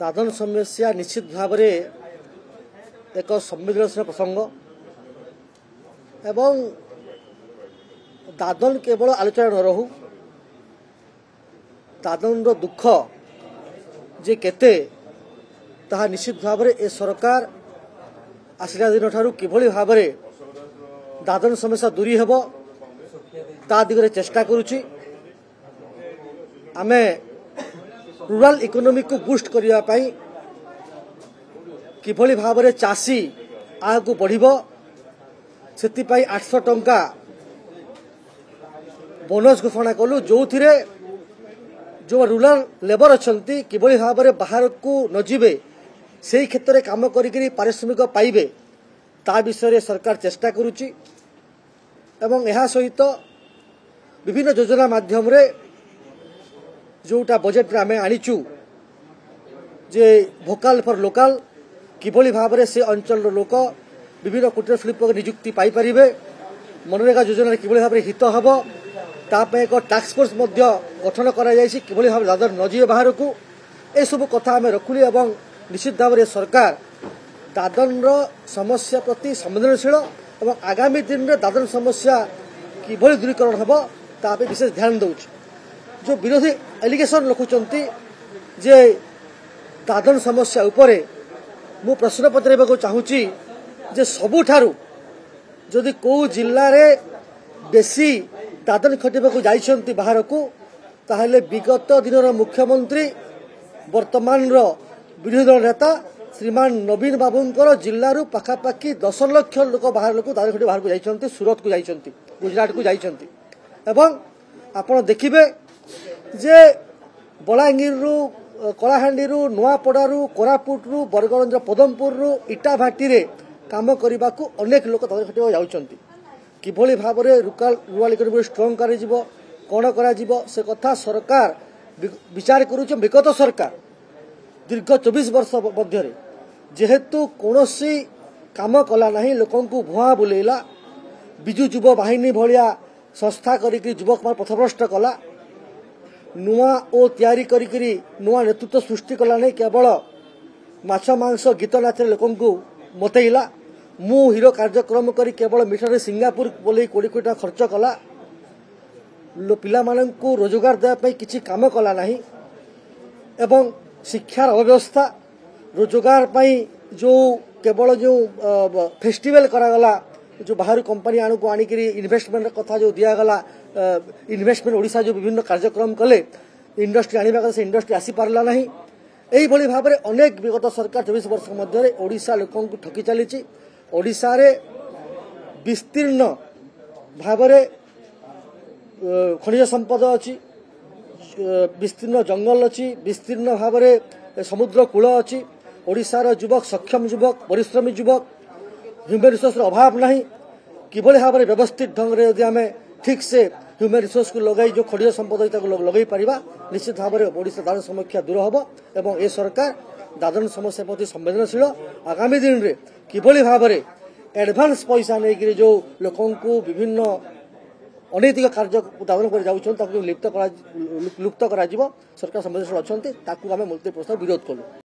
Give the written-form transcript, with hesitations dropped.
दादन समस्या निश्चित भाव में एक संवेदनशील प्रसंग एवं दादन केवल आलोचना न रहू दादन दुख जे केते ताहा निश्चित भाव में ए सरकार आसला दिन ठारू किभली भाव में दादन समस्या दूरी हेबो ता दिगरे चेष्टा करुची आमे रूरल इकोनॉमी को बूस्ट करिया पाई किभली भाव में चाषी आगु बढ़िबो सेति पाई 800 टंका बोनस घोषणा कलु जो थिरे जो रूरल लेबर अछंती किभली भाव में बाहर को न जिबे सेही क्षेत्र में काम करिकरी पारिश्रमिक पाइबे ता विषय सरकार चेष्टा करुची एवं एहा सहित विभिन्न योजना माध्यम रे जोटा बजेट रे आमे आनिचु जे भोकाल फॉर लोकल किभली भाव में से अंचल लोक विभिन्न कुटीर शिल्प नियुक्ति पाई परिबे मनरेगा योजना किभली भाव में हित हबो तापे एक टास्क फोर्स मध्य गठन करा जायछि किभली भाव दादर न जिए बाहर को ए सब कथा आमे रखुली एवं निश्चित भाव में सरकार दादन समस्या प्रति संवेदनशील एवं आगामी दिन में दादन समस्या किभली दूरीकरण हेबो ता पे विशेष ध्यान दउछि जो विरोधी एलिगेशन रखुचंती जे दादन समस्या उपरे मु प्रश्न पचारबा चाहूची जे सबुठारू जदि को जिल्ला रे बेसी दादन खटिबा जाइछंती बाहर को ताहले विगत दिनर मुख्यमंत्री वर्तमान रो विरोधी दल नेता श्रीमान नवीन बाबूंकर जिल्लारू पाखापाखि 10 लाख लोक बाहर लोक दादन खटि बाहर को जाइछंती सूरत को जाइछंती गुजरात को जाइछंती एवं आपण देखिबे जे बलांगीर रु कलाहांडी रु नुआपड़ारू कोरापुट रु बरगंज पदमपुर रु इटाभाटी रे काम करने को अनेक लोक दादन खटिबा जाउछंती किभली भाव में रूरल इकोनॉमी स्ट्रांग करा जिवो कोन करा जिवो से कथा सरकार विचार करूछ विगत सरकार दीर्घ 24 वर्ष मध्य जेहेतु कोनोसी काम कला नहीं लोकन को भुआ बुलेला बिजु युव बाहिनी भलिया संस्था करिकरी युवक मान पथभ्रष्ट कला नुआ ओ तैयारी करिकरी नुआ नेतृत्व सृष्टि कला नहीं केवल माछ मांस गीत नाच लोकन को मतैला मु हीरो कार्यक्रम करी केवल मिशनरी सिंगापुर बोले 20 कोटी खर्च कला पिला मानन को रोजगार देवा पई किछि काम कला नहीं एवं शिक्षार अव्यवस्था रोजगार पाई जो केवल जो फेस्टिवल करागला जो बाहर कंपनी आणु को आनिकरी इन्वेस्टमेंट कथा जो दिया गला इन्वेस्टमेंट ओडिशा जो विभिन्न कार्यक्रम कले इंडस्ट्री आनिबा से इंडस्ट्री आसी पारला नहीं एही भली भाव में अनेक विगत सरकार 24 वर्ष मध्य ओडिशा लोकन को ठकी चलीची ओडिशा रे विस्तीर्ण भाव में खनिज संपद अच्छी विस्तीर्ण जंगल अच्छी विस्तीर्ण भाव में समुद्र कूल अच्छी ओडिशार युवक सक्षम युवक परिश्रमी युवक ह्यूमन रिसोर्स अभाव नहीं किभली भाव में व्यवस्थित ढंग से यदि आम ठीक से ह्यूमन रिसोर्स को लगे जो खनिज संपद लगे पारिबा निश्चित भाव में ओडिशा दादन समस्या दूर हम एवं ए सरकार दादन समस्या प्रति संवेदनशील आगामी दिन में किभली भाव में एडवांस पैसा नहीं जो लोकों को विभिन्न अनैतिक कार्य दादन कर जाउछन ताकु लुप्त करा सरकार संवेदनशील अछंती ताकु आमे मुक्ति प्रस्ताव विरोध कलु।